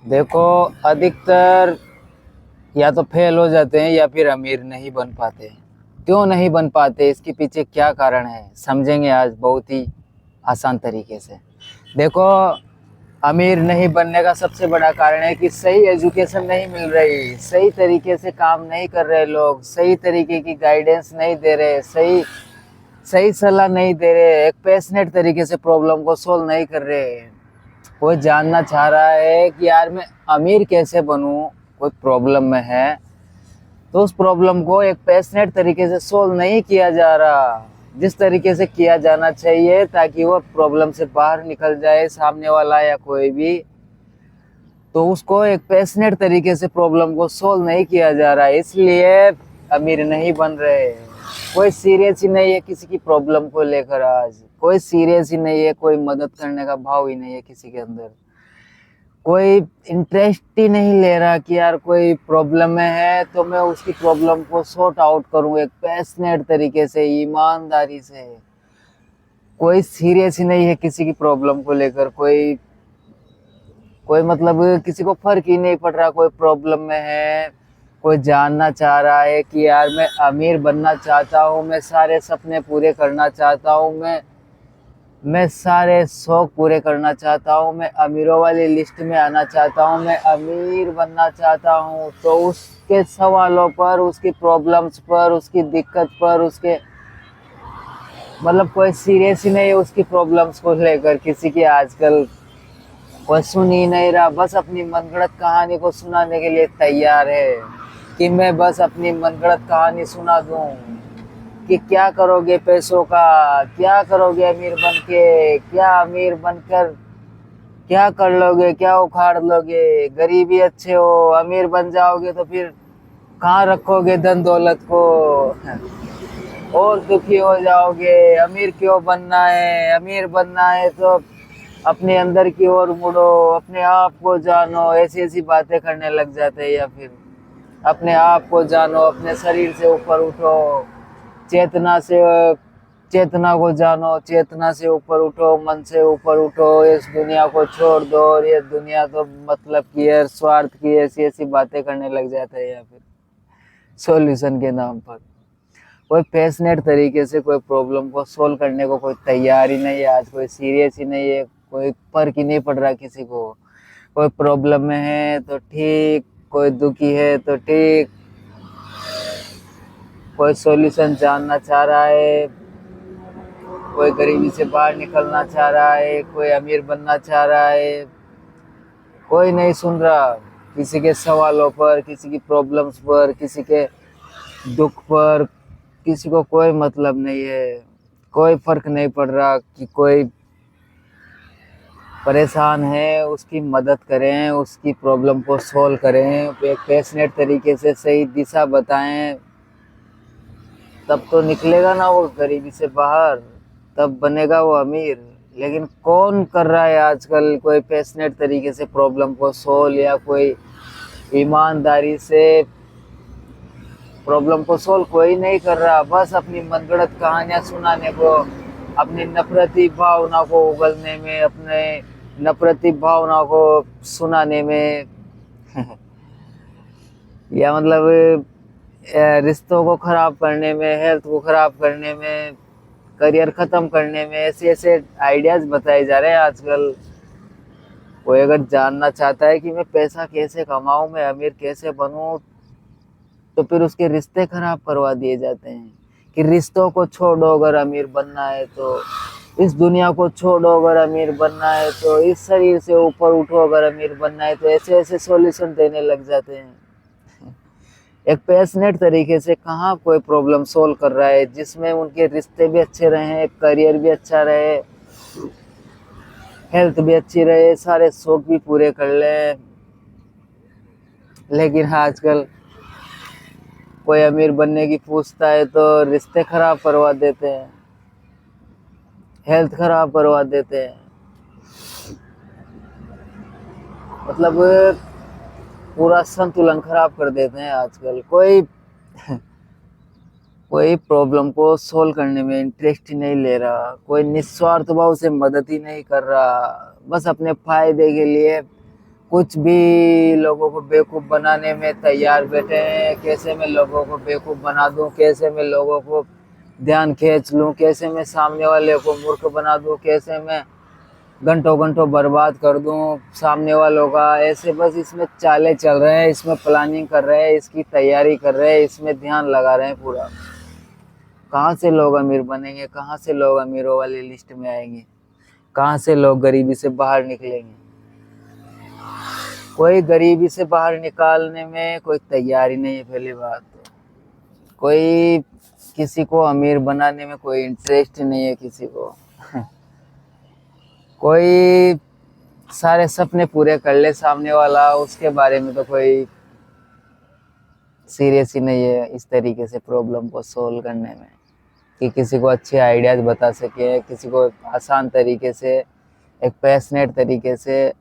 देखो, अधिकतर या तो फेल हो जाते हैं या फिर अमीर नहीं बन पाते। क्यों नहीं बन पाते, इसके पीछे क्या कारण है, समझेंगे आज बहुत ही आसान तरीके से। देखो, अमीर नहीं बनने का सबसे बड़ा कारण है कि सही एजुकेशन नहीं मिल रही, सही तरीके से काम नहीं कर रहे लोग, सही तरीके की गाइडेंस नहीं दे रहे, सही सही सलाह नहीं दे रहे, एक पैशनेट तरीके से प्रॉब्लम को सोल्व नहीं कर रहे। कोई जानना चाह रहा है कि यार मैं अमीर कैसे बनूं, कोई प्रॉब्लम में है तो उस प्रॉब्लम को एक पैशनेट तरीके से सोल्व नहीं किया जा रहा, जिस तरीके से किया जाना चाहिए ताकि वो प्रॉब्लम से बाहर निकल जाए सामने वाला या कोई भी। तो उसको एक पैशनेट तरीके से प्रॉब्लम को सोल्व नहीं किया जा रहा है, इसलिए अमीर नहीं बन रहे। कोई सीरियस ही नहीं है किसी की प्रॉब्लम को लेकर, आज कोई सीरियस ही नहीं है, कोई मदद करने का भाव ही नहीं है किसी के अंदर। कोई इंटरेस्ट ही नहीं ले रहा कि यार कोई प्रॉब्लम में है तो मैं उसकी प्रॉब्लम को सॉर्ट आउट करूं एक पैशनेट तरीके से, ईमानदारी से। कोई सीरियस ही नहीं है किसी की प्रॉब्लम को लेकर। कोई कोई मतलब किसी को फर्क ही नहीं पड़ रहा कोई प्रॉब्लम में है। कोई जानना चाह रहा है कि यार मैं अमीर बनना चाहता हूँ, मैं सारे सपने पूरे करना चाहता हूँ, मैं सारे शौक पूरे करना चाहता हूँ, मैं अमीरों वाली लिस्ट में आना चाहता हूँ, मैं अमीर बनना चाहता हूँ। तो उसके सवालों पर, उसकी प्रॉब्लम्स पर, उसकी दिक्कत पर, उसके मतलब कोई सीरियस ही नहीं है उसकी प्रॉब्लम्स को लेकर किसी की आजकल। कोई सुन ही नहीं रहा, बस अपनी मनगढ़ंत कहानी को सुनाने के लिए तैयार है कि मैं बस अपनी मनगढ़ंत कहानी सुना दूं कि क्या करोगे पैसों का, क्या करोगे अमीर बन के, क्या अमीर बनकर क्या कर लोगे, क्या उखाड़ लोगे। गरीबी अच्छे हो, अमीर बन जाओगे तो फिर कहाँ रखोगे धन दौलत को, और दुखी हो जाओगे। अमीर क्यों बनना है, अमीर बनना है तो अपने अंदर की ओर मुड़ो, अपने आप को जानो, ऐसी ऐसी बातें करने लग जाते हैं। या फिर अपने आप को जानो, अपने शरीर से ऊपर उठो, चेतना से, चेतना को जानो, चेतना से ऊपर उठो, मन से ऊपर उठो, इस दुनिया को छोड़ दो, और ये दुनिया तो मतलब की है, स्वार्थ की, ऐसी ऐसी बातें करने लग जाते हैं। या फिर सॉल्यूशन के नाम पर कोई पैशनेट तरीके से कोई प्रॉब्लम को सोल्व करने को कोई तैयार ही नहीं है आज, कोई सीरियस ही नहीं है, कोई फर्क ही नहीं पड़ रहा किसी को। कोई प्रॉब्लम में है तो ठीक, कोई दुखी है तो ठीक, कोई सॉल्यूशन जानना चाह रहा है, कोई गरीबी से बाहर निकलना चाह रहा है, कोई अमीर बनना चाह रहा है। कोई नहीं सुन रहा किसी के सवालों पर, किसी की प्रॉब्लम्स पर, किसी के दुख पर। किसी को कोई मतलब नहीं है, कोई फर्क नहीं पड़ रहा कि कोई परेशान है उसकी मदद करें, उसकी प्रॉब्लम को सॉल्व करें, एक पैशनेट तरीके से सही दिशा बताएं। तब तो निकलेगा ना वो गरीबी से बाहर, तब बनेगा वो अमीर। लेकिन कौन कर रहा है आजकल कोई पैशनेट तरीके से प्रॉब्लम को सोल्व, या कोई ईमानदारी से प्रॉब्लम को सोल्व कोई नहीं कर रहा। बस अपनी मनगढ़ंत कहानियां सुनाने को, अपनी नफरती भावना को उगलने में, अपने नफरती भावना को सुनाने में या मतलब रिश्तों को खराब करने में, हेल्थ को खराब करने में, करियर खत्म करने में, ऐसे ऐसे आइडियाज बताए जा रहे हैं आजकल। कोई अगर जानना चाहता है कि मैं पैसा कैसे कमाऊं, मैं अमीर कैसे बनूं, तो फिर उसके रिश्ते खराब करवा दिए जाते हैं कि रिश्तों को छोड़ो अगर अमीर बनना है तो, इस दुनिया को छोड़ो अगर अमीर बनना है तो, इस शरीर से ऊपर उठो अगर अमीर बनना है तो। ऐसे ऐसे सॉल्यूशन देने लग जाते हैं। एक पैशनेट तरीके से कहाँ कोई प्रॉब्लम सोल्व कर रहा है जिसमें उनके रिश्ते भी अच्छे रहे, करियर भी अच्छा रहे, हेल्थ भी अच्छी रहे, सारे शौक भी पूरे कर ले। लेकिन आजकल कोई अमीर बनने की पूछता है तो रिश्ते खराब करवा देते हैं, हेल्थ खराब करवा देते हैं, मतलब पूरा संतुलन खराब कर देते हैं आजकल। कोई कोई प्रॉब्लम को सोल्व करने में इंटरेस्ट ही नहीं ले रहा, कोई निस्वार्थ भाव से मदद ही नहीं कर रहा, बस अपने फायदे के लिए कुछ भी लोगों को बेवकूफ़ बनाने में तैयार बैठे हैं। कैसे मैं लोगों को बेवकूफ़ बना दूं, कैसे मैं लोगों को ध्यान खींच लूं, कैसे मैं सामने वाले को मूर्ख बना दूं, कैसे मैं घंटों घंटों बर्बाद कर दूं सामने वालों का। ऐसे बस इसमें चालें चल रहे हैं, इसमें प्लानिंग कर रहे हैं, इसकी तैयारी कर रहे हैं, इसमें ध्यान लगा रहे हैं पूरा। कहाँ से लोग अमीर बनेंगे, कहाँ से लोग अमीरों वाली लिस्ट में आएंगे, कहाँ से लोग गरीबी से बाहर निकलेंगे। कोई गरीबी से बाहर निकालने में कोई तैयारी नहीं है। पहली बात तो कोई किसी को अमीर बनाने में कोई इंटरेस्ट नहीं है किसी को। कोई सारे सपने पूरे कर ले सामने वाला, उसके बारे में तो कोई सीरियस ही नहीं है इस तरीके से प्रॉब्लम को सोल्व करने में, कि किसी को अच्छे आइडियाज बता सके, किसी को आसान तरीके से, एक पैशनेट तरीके से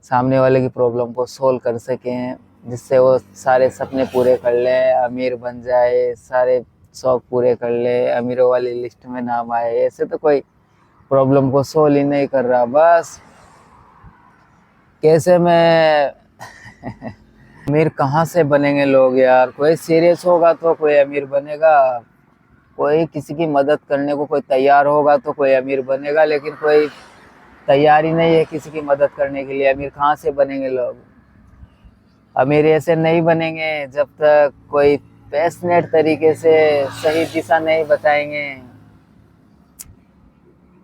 सामने वाले की प्रॉब्लम को सोल्व कर सकें, जिससे वो सारे सपने पूरे कर ले, अमीर बन जाए, सारे शौक पूरे कर ले, अमीरों वाली लिस्ट में नाम आए। ऐसे तो कोई प्रॉब्लम को सोल्व ही नहीं कर रहा। बस कैसे मैं अमीर कहाँ से बनेंगे लोग यार। कोई सीरियस होगा तो कोई अमीर बनेगा, कोई किसी की मदद करने को कोई तैयार होगा तो कोई अमीर बनेगा, लेकिन कोई तैयारी नहीं है किसी की मदद करने के लिए। अमीर कहाँ से बनेंगे लोग। अमीर ऐसे नहीं बनेंगे जब तक कोई पैशनेट तरीके से सही दिशा नहीं बताएंगे।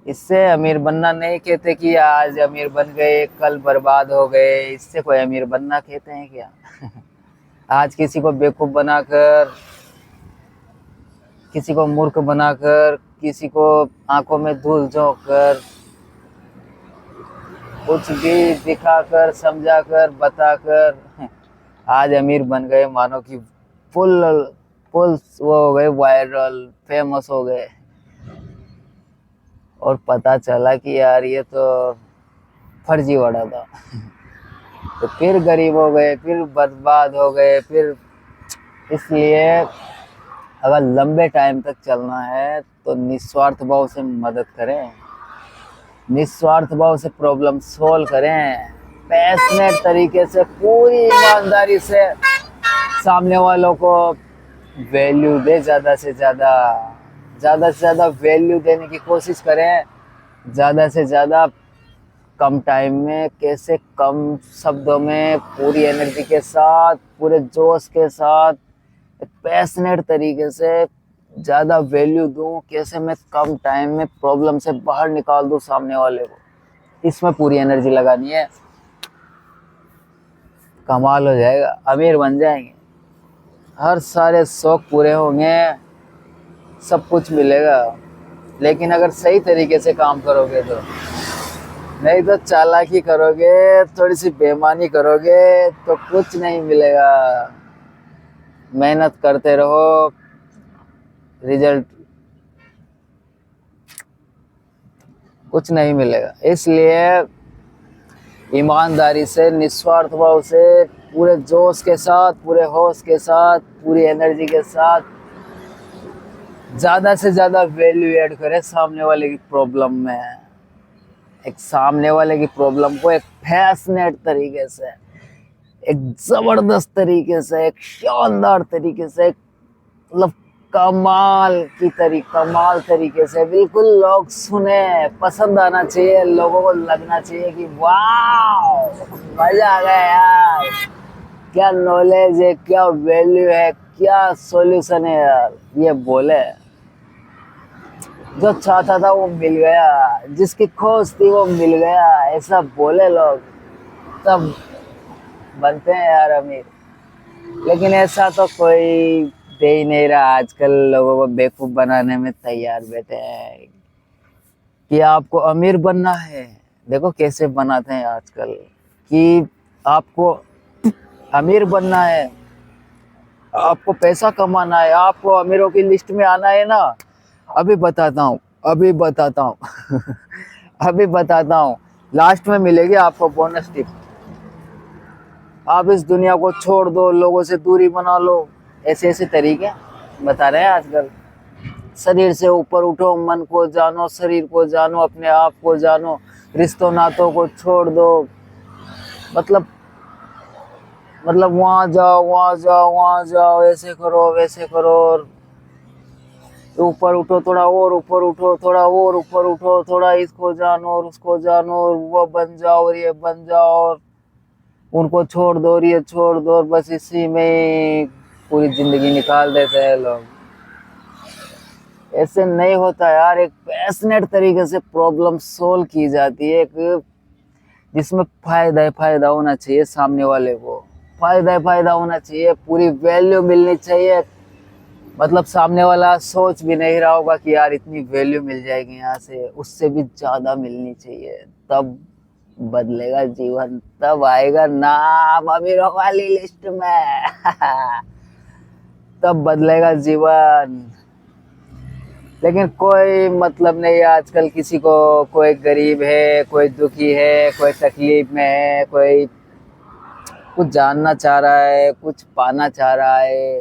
इससे अमीर बनना नहीं कहते कि आज अमीर बन गए कल बर्बाद हो गए, इससे कोई अमीर बनना कहते हैं क्या। आज किसी को बेवकूफ़ बनाकर, किसी को मूर्ख बनाकर, किसी को आंखों में धूल झोंक कर, कुछ भी दिखाकर, समझाकर, बताकर आज अमीर बन गए। मानो कि फुल फुल वो हो गए, वायरल फेमस हो गए, और पता चला कि यार ये तो फर्जीवाड़ा था। तो फिर गरीब हो गए, फिर बर्बाद हो गए। फिर इसलिए अगर लंबे टाइम तक चलना है तो निस्वार्थ भाव से मदद करें, निस्वार्थ भाव से प्रॉब्लम सोल्व करें, पैशनेट तरीके से, पूरी ईमानदारी से सामने वालों को वैल्यू दे, ज़्यादा से ज़्यादा वैल्यू देने की कोशिश करें। ज़्यादा से ज़्यादा कम टाइम में, कैसे कम शब्दों में, पूरी एनर्जी के साथ, पूरे जोश के साथ, पैशनेट तरीके से ज़्यादा वैल्यू दूं, कैसे मैं कम टाइम में प्रॉब्लम से बाहर निकाल दूं सामने वाले को। इसमें पूरी एनर्जी लगानी है। कमाल हो जाएगा, अमीर बन जाएंगे, हर सारे शौक पूरे होंगे, सब कुछ मिलेगा। लेकिन अगर सही तरीके से काम करोगे तो, नहीं तो चालाकी करोगे, थोड़ी सी बेईमानी करोगे तो कुछ नहीं मिलेगा। मेहनत करते रहो, रिजल्ट कुछ नहीं मिलेगा। इसलिए ईमानदारी से, निस्वार्थ भाव से, पूरे जोश के साथ, पूरे होश के साथ, पूरी एनर्जी के साथ ज़्यादा से ज़्यादा वैल्यू ऐड करें सामने वाले की प्रॉब्लम में। एक सामने वाले की प्रॉब्लम को एक पैशनेट तरीके से, एक ज़बरदस्त तरीके से, एक शानदार तरीके से, मतलब कमाल तरीके से बिल्कुल लोग सुने, पसंद आना चाहिए, लोगों को लगना चाहिए कि वाह मजा आ गया यार, क्या नॉलेज है, क्या वैल्यू है, क्या सॉल्यूशन है यार। ये बोले, जो चाहता था वो मिल गया, जिसकी खोज थी वो मिल गया, ऐसा बोले लोग, तब बनते हैं यार अमीर। लेकिन ऐसा तो कोई दे ही नहीं रहा। आजकल लोगों को बेवकूफ़ बनाने में तैयार बैठे हैं कि आपको अमीर बनना है। देखो कैसे बनाते हैं आजकल कि आपको अमीर बनना है, आपको पैसा कमाना है, आपको अमीरों की लिस्ट में आना है ना। अभी बताता हूँ अभी बताता हूँ। लास्ट में मिलेगी आपको बोनस टिप। आप इस दुनिया को छोड़ दो, लोगों से दूरी बना लो, ऐसे ऐसे तरीके बता रहे हैं आजकल। शरीर से ऊपर उठो, मन को जानो, शरीर को जानो, अपने आप को जानो, रिश्तों नातों को छोड़ दो, मतलब वहां जाओ वहां जाओ वहां जाओ, ऐसे करो वैसे करो, और ऊपर उठो थोड़ा और ऊपर उठो थोड़ा और ऊपर उठो, थोड़ा इसको जानो और उसको जानो, और वो बन जाओ और ये बन जाओ, और उनको छोड़ दो और ये छोड़ दो, और बस इसी में ही पूरी जिंदगी निकाल देते हैं लोग। ऐसे नहीं होता यार, एक पैशनेट तरीके से प्रॉब्लम सोल्व की जाती है, एक जिसमें फायदा ही फायदा होना चाहिए, सामने वाले को फायदा ही फायदा होना चाहिए, पूरी वैल्यू मिलनी चाहिए। मतलब सामने वाला सोच भी नहीं रहा होगा कि यार इतनी वैल्यू मिल जाएगी यहाँ से, उससे भी ज्यादा मिलनी चाहिए, तब बदलेगा जीवन, तब आएगा नाम अमीरों वाली लिस्ट में। तब बदलेगा जीवन। लेकिन कोई मतलब नहीं है आजकल किसी को, कोई गरीब है, कोई दुखी है, कोई तकलीफ में है, कोई कुछ जानना चाह रहा है, कुछ पाना चाह रहा है,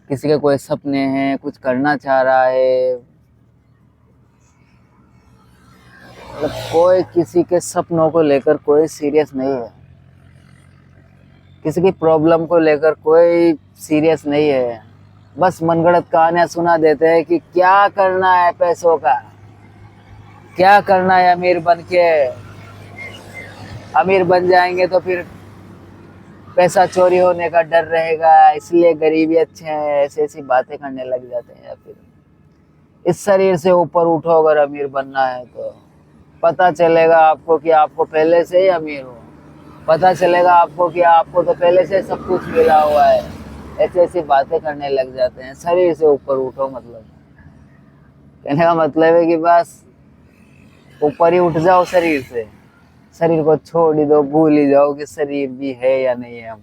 किसी के कोई सपने हैं, कुछ करना चाह रहा है। मतलब कोई किसी के सपनों को लेकर कोई सीरियस नहीं है, किसी की प्रॉब्लम को लेकर कोई सीरियस नहीं है। बस मनगढ़ंत कहानियां सुना देते हैं कि क्या करना है पैसों का, क्या करना है अमीर बन के, अमीर बन जाएंगे तो फिर पैसा चोरी होने का डर रहेगा, इसलिए गरीबी अच्छे हैं, ऐसी ऐसी बातें करने लग जाते हैं। या फिर इस शरीर से ऊपर उठो, अगर अमीर बनना है तो पता चलेगा आपको कि आपको पहले से ही अमीर हो, पता चलेगा आपको कि आपको तो पहले से सब कुछ मिला हुआ है। ऐसी ऐसी बातें करने लग जाते हैं, शरीर से ऊपर उठो, मतलब कहने का मतलब है कि बस ऊपर ही उठ जाओ शरीर से, शरीर को छोड़ ही दो, भूल ही जाओ कि शरीर भी है या नहीं है। हम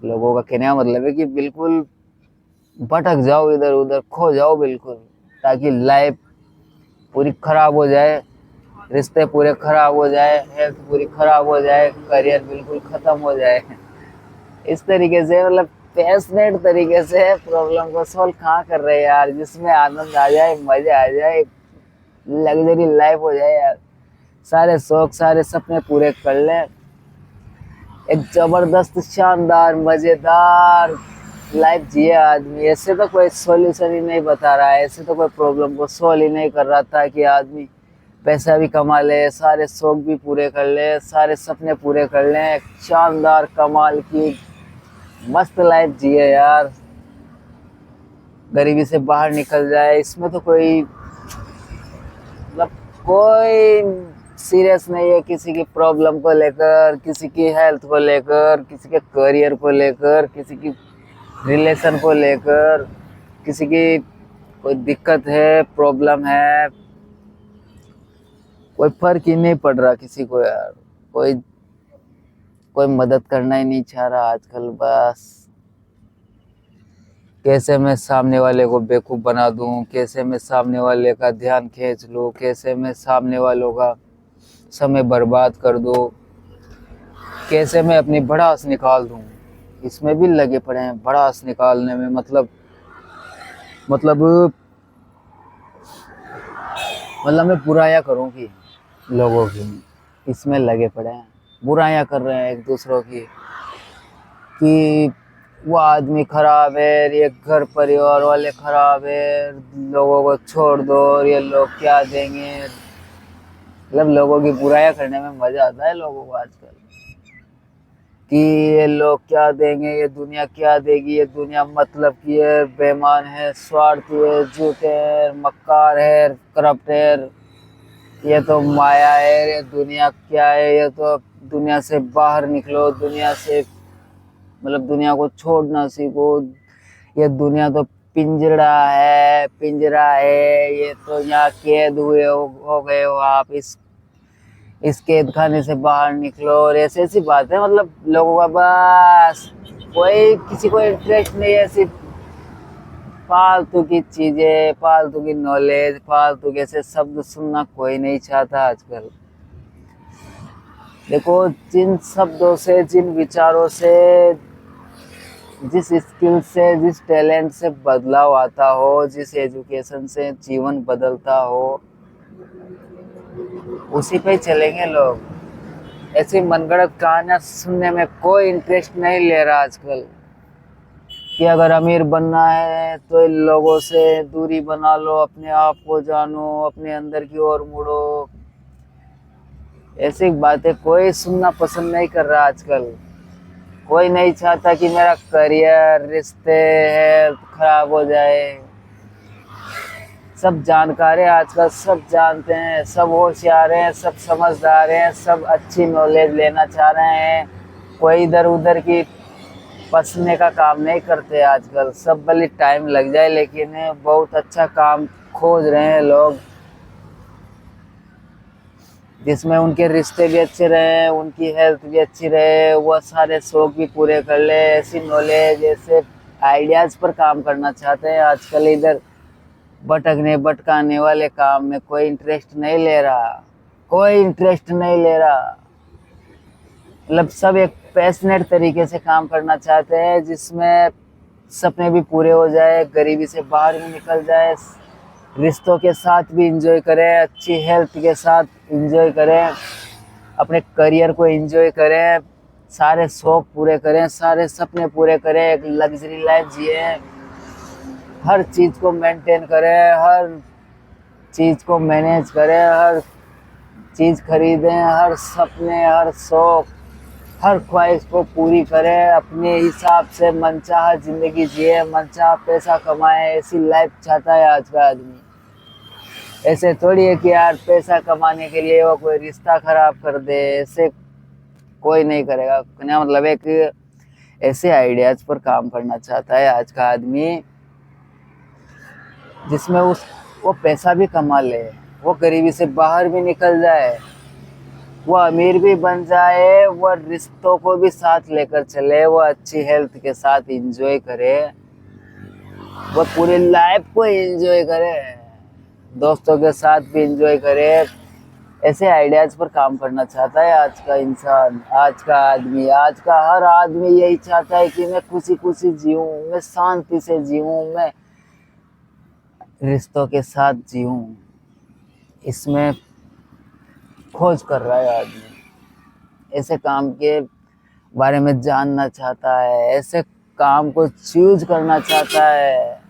लोगों का कहने का मतलब है कि बिल्कुल भटक जाओ, इधर उधर खो जाओ बिल्कुल, ताकि लाइफ पूरी खराब हो जाए, रिश्ते पूरे खराब हो जाए, हेल्थ पूरी खराब हो जाए, करियर बिल्कुल खत्म हो जाए। इस तरीके से मतलब पैशनेट तरीके से प्रॉब्लम को सॉल्व कहाँ कर रहे हैं यार, जिसमें आनंद आ जाए, मजा आ जाए, लग्जरी लाइफ हो जाए यार, सारे शौक सारे सपने पूरे कर ले, एक जबरदस्त शानदार मजेदार लाइफ जिए आदमी। ऐसे तो कोई सॉल्यूशन ही नहीं बता रहा है, ऐसे तो कोई प्रॉब्लम को सॉल्व ही नहीं कर रहा था कि आदमी पैसा भी कमा ले, सारे शौक भी पूरे कर ले, सारे सपने पूरे कर ले, एक शानदार कमाल की मस्त लाइफ जिए यार, गरीबी से बाहर निकल जाए। इसमें तो कोई मतलब कोई सीरियस नहीं है किसी की प्रॉब्लम को लेकर, किसी की हेल्थ को लेकर, किसी के करियर को लेकर, किसी की रिलेशन को लेकर, किसी की कोई दिक्कत है, प्रॉब्लम है, कोई फर्क ही नहीं पड़ रहा किसी को यार, कोई कोई मदद करना ही नहीं चाह रहा आजकल। बस कैसे मैं सामने वाले को बेवकूफ़ बना दूं, कैसे मैं सामने वाले का ध्यान खींच लूं, कैसे मैं सामने वालों का समय बर्बाद कर दूं, कैसे मैं अपनी भड़ास निकाल दूं, इसमें भी लगे पड़े हैं भड़ास निकालने में। मतलब मैं बुराइयां करूं कि लोगों की, इसमें लगे पड़े हैं, बुराइयां कर रहे हैं एक दूसरों की कि वो आदमी खराब है, ये घर परिवार वाले खराब है, लोगों को छोड़ दो, और ये लोग क्या देंगे। मतलब लोगों की बुराइयां करने में मजा आता है लोगों को आजकल, कि ये लोग क्या देंगे, ये दुनिया क्या देगी, ये दुनिया मतलब की है, बेईमान है, स्वार्थी है, झूठे है, मक्कार है, करप्ट है, ये तो माया है, ये दुनिया क्या है, ये तो दुनिया से बाहर निकलो, दुनिया से मतलब दुनिया को छोड़ना सीखो, ये दुनिया तो पिंजरा है, ये तो यहाँ कैद हुए हो गए हो आप, इस कैद खाने से बाहर निकलो, और ऐसी ऐसी बातें। मतलब लोगों का बस कोई किसी को इंटरेस्ट नहीं है, सिर्फ फालतू की चीजें, फालतू की नॉलेज, फालतू के ऐसे शब्द सुनना कोई नहीं चाहता आजकल। देखो, जिन शब्दों से, जिन विचारों से, जिस स्किल से, जिस टैलेंट से बदलाव आता हो, जिस एजुकेशन से जीवन बदलता हो, उसी पे चलेंगे लोग। ऐसी मनगढ़ंत कहानियां सुनने में कोई इंटरेस्ट नहीं ले रहा आजकल, कि अगर अमीर बनना है तो इन लोगों से दूरी बना लो, अपने आप को जानो, अपने अंदर की ओर मुड़ो। ऐसी बातें कोई सुनना पसंद नहीं कर रहा आजकल। कोई नहीं चाहता कि मेरा करियर, रिश्ते, हेल्थ खराब हो जाए। सब जानकार है आजकल, सब जानते हैं, सब होशियार हैं, सब समझदार हैं, सब अच्छी नॉलेज लेना चाह रहे हैं। कोई इधर उधर की फंसने का काम नहीं करते आजकल। सब भले टाइम लग जाए लेकिन बहुत अच्छा काम खोज रहे हैं लोग, जिसमें उनके रिश्ते भी अच्छे रहे, उनकी हेल्थ भी अच्छी रहे, वह सारे शौक भी पूरे कर ले। ऐसी नॉलेज, ऐसे आइडियाज़ पर काम करना चाहते हैं आजकल। इधर भटकाने वाले काम में कोई इंटरेस्ट नहीं ले रहा, कोई इंटरेस्ट नहीं ले रहा। मतलब सब एक पैशनेट तरीके से काम करना चाहते हैं, जिसमें सपने भी पूरे हो जाए, गरीबी से बाहर भी निकल जाए, रिश्तों के साथ भी एंजॉय करें, अच्छी हेल्थ के साथ एंजॉय करें, अपने करियर को एंजॉय करें, सारे शौक पूरे करें, सारे सपने पूरे करें, एक लग्जरी लाइफ जिए, हर चीज़ को मेंटेन करें, हर चीज़ को मैनेज करें, हर चीज़ खरीदें, हर सपने, हर शौक, हर ख्वाहिश को पूरी करें, अपने हिसाब से मनचाहा ज़िंदगी जिए, मनचाहा पैसा कमाए। ऐसी लाइफ चाहता है आज का आदमी। ऐसे थोड़ी है कि यार पैसा कमाने के लिए वो कोई रिश्ता खराब कर दे, ऐसे कोई नहीं करेगा। क्या मतलब, एक ऐसे आइडियाज़ पर काम करना चाहता है आज का आदमी, जिसमें वो पैसा भी कमा ले, वो गरीबी से बाहर भी निकल जाए, वो अमीर भी बन जाए, वो रिश्तों को भी साथ लेकर चले, वो अच्छी हेल्थ के साथ एंजॉय करे, वो पूरी लाइफ को एंजॉय करे, दोस्तों के साथ भी एंजॉय करे। ऐसे आइडियाज़ पर काम करना चाहता है आज का इंसान, आज का आदमी, आज का हर आदमी यही चाहता है कि मैं खुशी खुशी जीऊँ, मैं शांति से जीऊँ, मैं रिश्तों के साथ जीऊँ। इसमें खोज कर रहा है आदमी, ऐसे काम के बारे में जानना चाहता है, ऐसे काम को चूज करना चाहता है,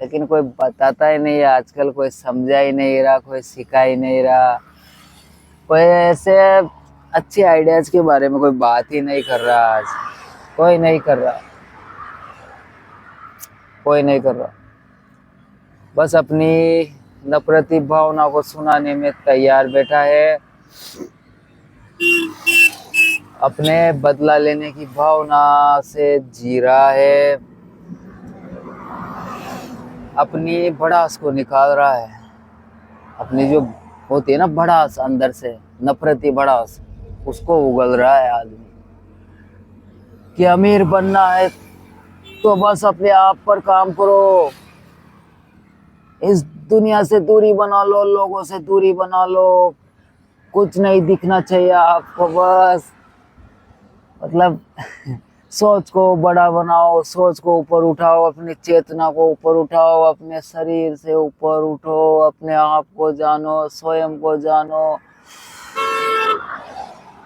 लेकिन कोई बताता ही नहीं है आजकल, कोई समझा ही नहीं रहा, कोई सिखा ही नहीं रहा, कोई ऐसे अच्छे आइडियाज़ के बारे में कोई बात ही नहीं कर रहा। आज कोई नहीं कर रहा, कोई नहीं कर रहा, बस अपनी नफरती भावना को सुनाने में तैयार बैठा है, अपने बदला लेने की भावना से जी रहा है, अपनी भड़ास को निकाल रहा है। अपनी जो होती है ना भड़ास, अंदर से नफरती भड़ास, उसको उगल रहा है आदमी। कि अमीर बनना है तो बस अपने आप पर काम करो, इस दुनिया से दूरी बना लो, लोगों से दूरी बना लो, कुछ नहीं दिखना चाहिए आपको, बस मतलब सोच को बड़ा बनाओ, सोच को ऊपर उठाओ, अपनी चेतना को ऊपर उठाओ, अपने शरीर से ऊपर उठो, अपने आप को जानो, स्वयं को जानो,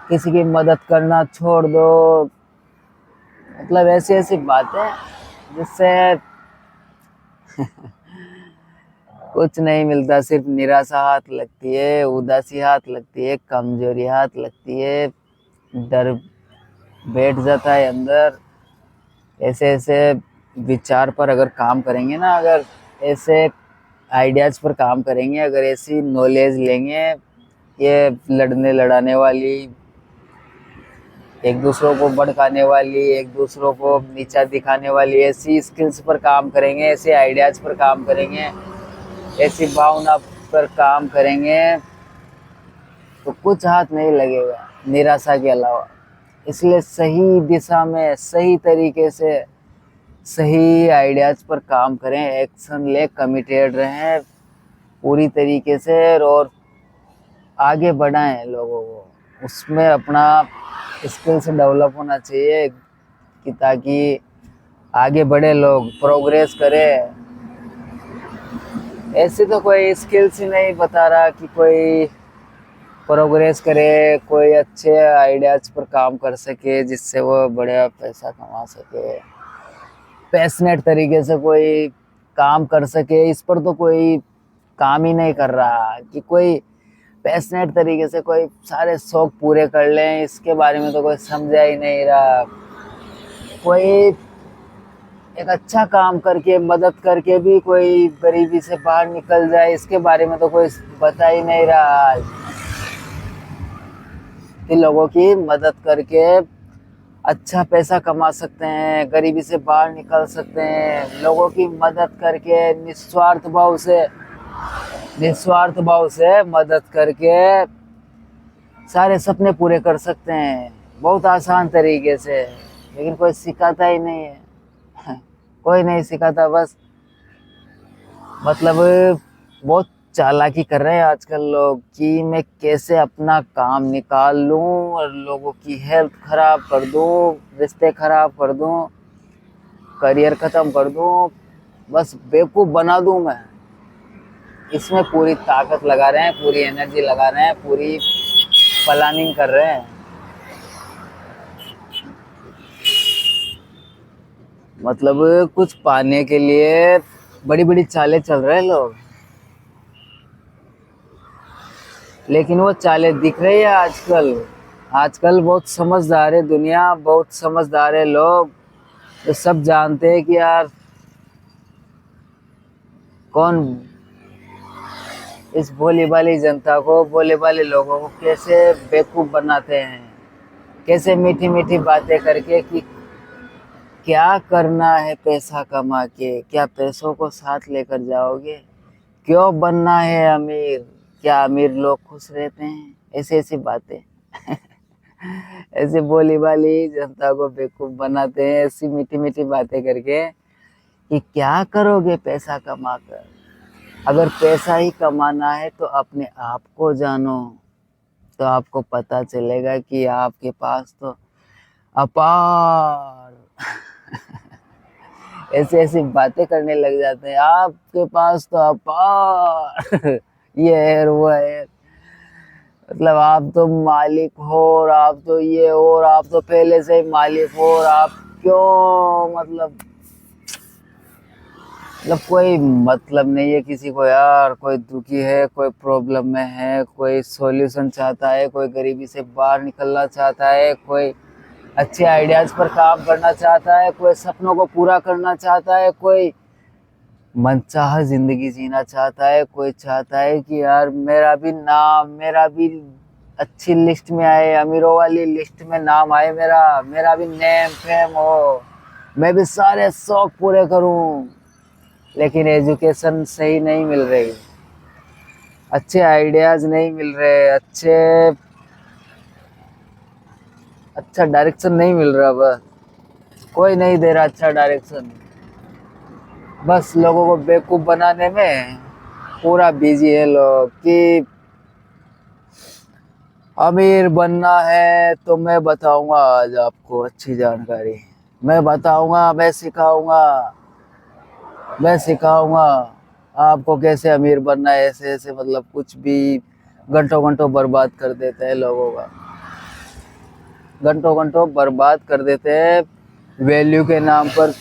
किसी की मदद करना छोड़ दो। मतलब ऐसी ऐसी बातें जिससे कुछ नहीं मिलता, सिर्फ निराशा हाथ लगती है, उदासी हाथ लगती है, कमजोरी हाथ लगती है, डर बैठ जाता है अंदर। ऐसे ऐसे विचार पर अगर काम करेंगे ना, अगर ऐसे आइडियाज़ पर काम करेंगे, अगर ऐसी नॉलेज लेंगे, ये लड़ने लड़ाने वाली, एक दूसरों को भड़काने वाली, एक दूसरों को नीचा दिखाने वाली ऐसी स्किल्स पर काम करेंगे, ऐसे आइडियाज़ पर काम करेंगे, ऐसी भावना पर काम करेंगे, तो कुछ हाथ नहीं लगेगा निराशा के अलावा। इसलिए सही दिशा में, सही तरीके से, सही आइडियाज़ पर काम करें, एक्शन ले, कमिटेड रहें पूरी तरीके से, और आगे बढ़ाएं लोगों को। उसमें अपना स्किल्स डेवलप होना चाहिए, कि ताकि आगे बढ़े लोग, प्रोग्रेस करें। ऐसे तो कोई स्किल्स ही नहीं बता रहा कि कोई प्रोग्रेस करे, कोई अच्छे आइडियाज पर काम कर सके जिससे वो बड़ा पैसा कमा सके, पैशनेट तरीके से कोई काम कर सके। इस पर तो कोई काम ही नहीं कर रहा कि कोई पैशनेट तरीके से कोई सारे शौक पूरे कर लें, इसके बारे में तो कोई समझा ही नहीं रहा। कोई एक अच्छा काम करके मदद करके भी कोई गरीबी से बाहर निकल जाए, इसके बारे में तो कोई बता ही नहीं रहा कि लोगों की मदद करके अच्छा पैसा कमा सकते हैं, गरीबी से बाहर निकल सकते हैं, लोगों की मदद करके निस्वार्थ भाव से मदद करके सारे सपने पूरे कर सकते हैं बहुत आसान तरीके से। लेकिन कोई सिखाता ही नहीं है कोई नहीं सिखाता, बस मतलब बहुत चालाकी कर रहे हैं आजकल लोग कि मैं कैसे अपना काम निकाल लूं और लोगों की हेल्थ खराब कर दूं, रिश्ते खराब कर दूं, करियर खत्म कर दूं, बस बेवकूफ़ बना दूं मैं। इसमें पूरी ताकत लगा रहे हैं, पूरी एनर्जी लगा रहे हैं, पूरी प्लानिंग कर रहे हैं। मतलब कुछ पाने के लिए बड़ी बड़ी चालें चल रहे हैं लोग, लेकिन वो चालें दिख रही है आजकल बहुत समझदार है दुनिया, बहुत समझदार है लोग, तो सब जानते हैं कि यार कौन इस भोली भाली जनता को, भोले भाले लोगों को कैसे बेवकूफ़ बनाते हैं, कैसे मीठी मीठी बातें करके कि क्या करना है पैसा कमा के, क्या पैसों को साथ लेकर जाओगे, क्यों बनना है अमीर, क्या अमीर लोग खुश रहते हैं, ऐसी ऐसी बातें ऐसे भोली भाली जनता को बेवकूफ़ बनाते हैं ऐसी मीठी मीठी बातें करके कि क्या करोगे पैसा कमा कर। अगर पैसा ही कमाना है तो अपने आप को जानो, तो आपको पता चलेगा कि आपके पास तो अपार ऐसी ऐसी बातें करने लग जाते हैं, आपके पास तो अपार ये है वो है, मतलब आप तो मालिक हो और आप तो ये हो और आप तो पहले से ही मालिक हो और आप क्यों मतलब कोई मतलब नहीं है किसी को यार। कोई दुखी है, कोई प्रॉब्लम में है, कोई सॉल्यूशन चाहता है, कोई गरीबी से बाहर निकलना चाहता है, कोई अच्छे आइडियाज पर काम करना चाहता है, कोई सपनों को पूरा करना चाहता है, कोई मनचाहा जिंदगी जीना चाहता है, कोई चाहता है कि यार मेरा भी अच्छी लिस्ट में आए, अमीरों वाली लिस्ट में नाम आए, मेरा भी नेम फेम हो, मैं भी सारे शौक पूरे करूं। लेकिन एजुकेशन सही नहीं मिल रही, अच्छे आइडियाज नहीं मिल रहे, अच्छा डायरेक्शन नहीं मिल रहा, बस कोई नहीं दे रहा अच्छा डायरेक्शन, बस लोगों को बेवकूफ़ बनाने में पूरा बिजी है लोग कि अमीर बनना है तो मैं बताऊंगा आज आपको अच्छी जानकारी, मैं बताऊंगा, मैं सिखाऊंगा आपको कैसे अमीर बनना है, ऐसे ऐसे मतलब कुछ भी घंटों घंटों बर्बाद कर देते हैं लोगों का, घंटों घंटों बर्बाद कर देते हैं वैल्यू के नाम पर।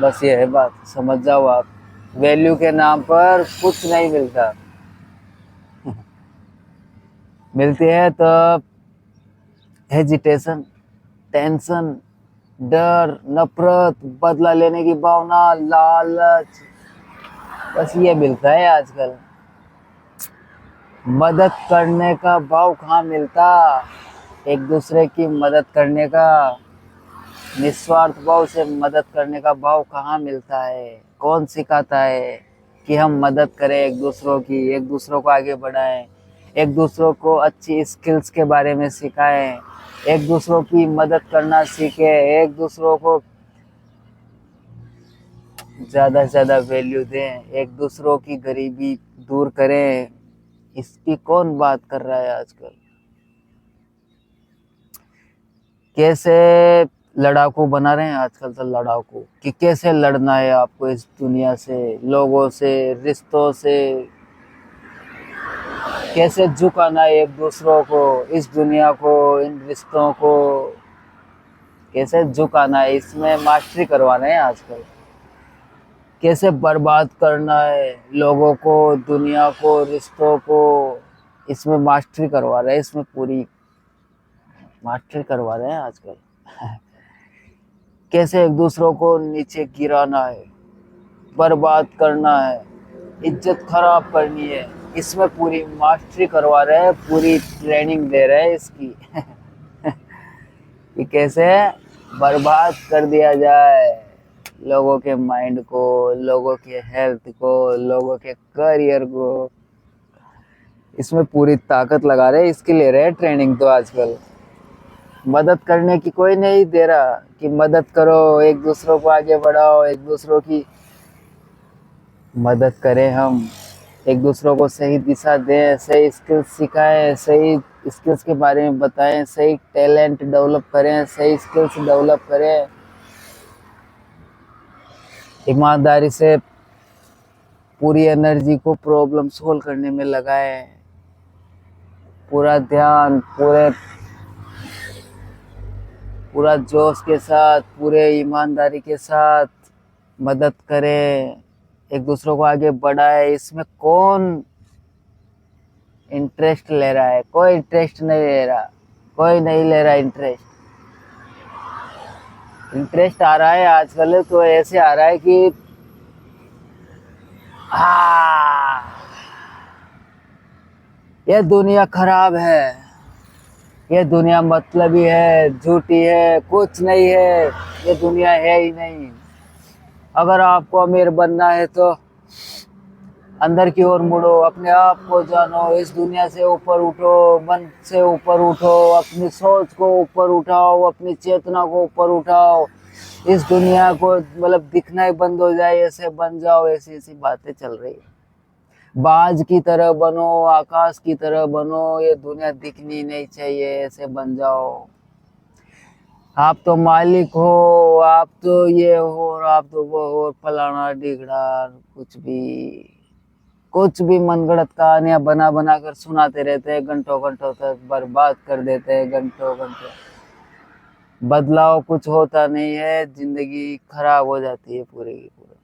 बस ये है बात, समझ जाओ आप, वैल्यू के नाम पर कुछ नहीं मिलता मिलती है तो हेजिटेशन, टेंशन, डर, नफरत, बदला लेने की भावना, लालच, बस ये मिलता है आजकल। मदद करने का भाव कहाँ मिलता, एक दूसरे की मदद करने का, निस्वार्थ भाव से मदद करने का भाव कहाँ मिलता है, कौन सिखाता है कि हम मदद करें एक दूसरों की, एक दूसरों को आगे बढ़ाएं, एक दूसरों को अच्छी स्किल्स के बारे में सिखाएं, एक दूसरों की मदद करना सीखें, एक दूसरों को ज़्यादा से ज़्यादा वैल्यू दें, एक दूसरों की गरीबी दूर करें, इसकी कौन बात कर रहा है आजकल। कैसे लड़ाकू बना रहे हैं आजकल तो लड़ाकू, कि कैसे लड़ना है आपको इस दुनिया से, लोगों से, रिश्तों से, कैसे झुकाना है एक दूसरों को, इस दुनिया को, इन रिश्तों को कैसे झुकाना है, इसमें मास्टरी करवाना है आजकल। कैसे बर्बाद करना है लोगों को, दुनिया को, रिश्तों को, इसमें मास्टरी करवा रहे हैं, इसमें पूरी मास्टरी करवा रहे हैं आजकल। कैसे एक दूसरों को नीचे गिराना है, बर्बाद करना है, इज्जत खराब करनी है, इसमें पूरी मास्टरी करवा रहे हैं, पूरी ट्रेनिंग दे रहे हैं इसकी। कि कैसे बर्बाद कर दिया जाए लोगों के माइंड को, लोगों के हेल्थ को, लोगों के करियर को, इसमें पूरी ताकत लगा रहे हैं, इसकी ले रहे हैं ट्रेनिंग। तो आजकल मदद करने की कोई नहीं दे रहा कि मदद करो, एक दूसरों को आगे बढ़ाओ, एक दूसरों की मदद करें, हम एक दूसरों को सही दिशा दें, सही स्किल्स सिखाएं, सही स्किल्स के बारे में बताएं, सही टैलेंट डेवलप करें, सही स्किल्स डेवलप करें, ईमानदारी से पूरी एनर्जी को प्रॉब्लम सोल्व करने में लगाएं, पूरा ध्यान, पूरा जोश के साथ, पूरे ईमानदारी के साथ मदद करें, एक दूसरों को आगे बढ़ाए। इसमें कौन इंटरेस्ट ले रहा है? कोई इंटरेस्ट नहीं ले रहा, कोई नहीं ले रहा इंटरेस्ट। इंटरेस्ट आ रहा है आजकल तो ऐसे आ रहा है कि ये दुनिया खराब है, ये दुनिया मतलबी है, झूठी है, कुछ नहीं है, ये दुनिया है ही नहीं। अगर आपको अमीर बनना है तो अंदर की ओर मुड़ो, अपने आप को जानो, इस दुनिया से ऊपर उठो, मन से ऊपर उठो, अपनी सोच को ऊपर उठाओ, अपनी चेतना को ऊपर उठाओ, इस दुनिया को मतलब दिखना ही बंद हो जाए, ऐसे बन जाओ। ऐसी ऐसी बातें चल रही है। बाज की तरह बनो, आकाश की तरह बनो, ये दुनिया दिखनी नहीं चाहिए, ऐसे बन जाओ। आप तो मालिक हो, आप तो ये हो, और आप तो वो हो, फलाना ढिगड़ा, कुछ भी मनगढ़ंत कहानियां बना बना कर सुनाते रहते हैं, घंटों घंटों तक बर्बाद कर देते हैं, घंटों घंटों। बदलाव कुछ होता नहीं है, जिंदगी खराब हो जाती है पूरी की पूरी।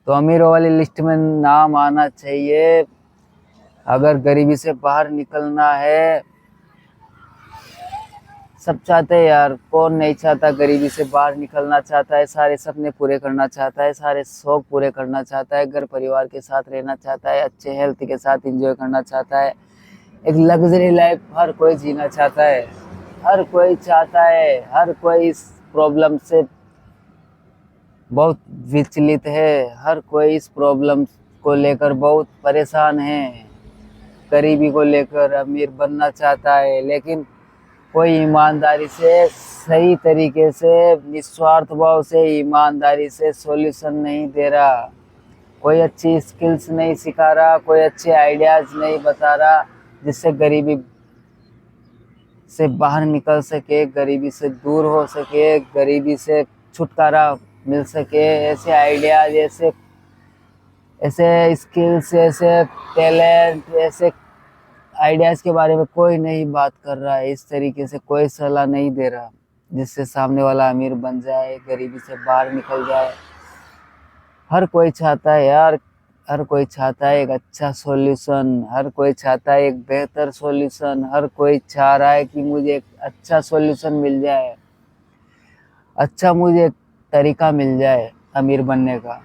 तो अमीरों वाली लिस्ट में नाम आना चाहिए। अगर गरीबी से बाहर निकलना है, सब चाहते हैं यार, कौन नहीं चाहता गरीबी से बाहर निकलना चाहता है, सारे सपने पूरे करना चाहता है, सारे शौक पूरे करना चाहता है, घर परिवार के साथ रहना चाहता है, अच्छे हेल्थ के साथ एंजॉय करना चाहता है, एक लग्जरी लाइफ हर कोई जीना चाहता है, हर कोई चाहता है, हर कोई इस प्रॉब्लम से बहुत विचलित है, हर कोई इस प्रॉब्लम को लेकर बहुत परेशान है, गरीबी को लेकर अमीर बनना चाहता है, लेकिन कोई ईमानदारी से, सही तरीके से, निस्वार्थ भाव से, ईमानदारी से सॉल्यूशन नहीं दे रहा, कोई अच्छी स्किल्स नहीं सिखा रहा, कोई अच्छे आइडियाज नहीं बता रहा जिससे गरीबी से बाहर निकल सके, गरीबी से दूर हो सके, गरीबी से छुटकारा मिल सके। ऐसे आइडियाज, ऐसे ऐसे स्किल्स, ऐसे टैलेंट, ऐसे आइडियाज़ के बारे में कोई नहीं बात कर रहा है, इस तरीके से कोई सलाह नहीं दे रहा जिससे सामने वाला अमीर बन जाए, गरीबी से बाहर निकल जाए। हर कोई चाहता है यार, हर कोई चाहता है एक अच्छा सॉल्यूशन, हर कोई चाहता है एक बेहतर सॉल्यूशन, हर कोई चाह रहा है कि मुझे एक अच्छा सॉल्यूशन मिल जाए, अच्छा मुझे एक तरीका मिल जाए अमीर बनने का,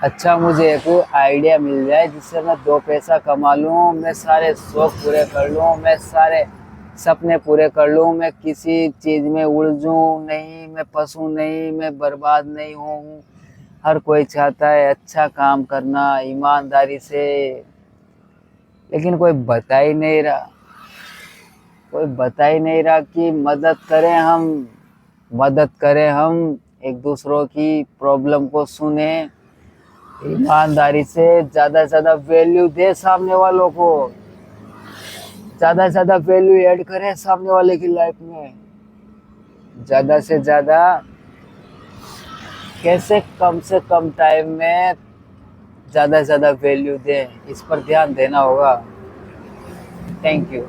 अच्छा मुझे एक आइडिया मिल जाए जिससे मैं 2 पैसा कमा लूँ, मैं सारे शौक पूरे कर लूँ, मैं सारे सपने पूरे कर लूँ, मैं किसी चीज़ में उलझूँ नहीं, मैं फंसूँ नहीं, मैं बर्बाद नहीं हूँ। हर कोई चाहता है अच्छा काम करना ईमानदारी से, लेकिन कोई बता ही नहीं रहा, कोई बता ही नहीं रहा कि मदद करें हम, एक दूसरों की प्रॉब्लम को सुने, ईमानदारी से ज़्यादा वैल्यू दे सामने वालों को, ज़्यादा वैल्यू ऐड करें सामने वाले की लाइफ में, ज़्यादा से ज़्यादा कैसे कम से कम टाइम में ज़्यादा से ज़्यादा वैल्यू दें, इस पर ध्यान देना होगा। Thank you.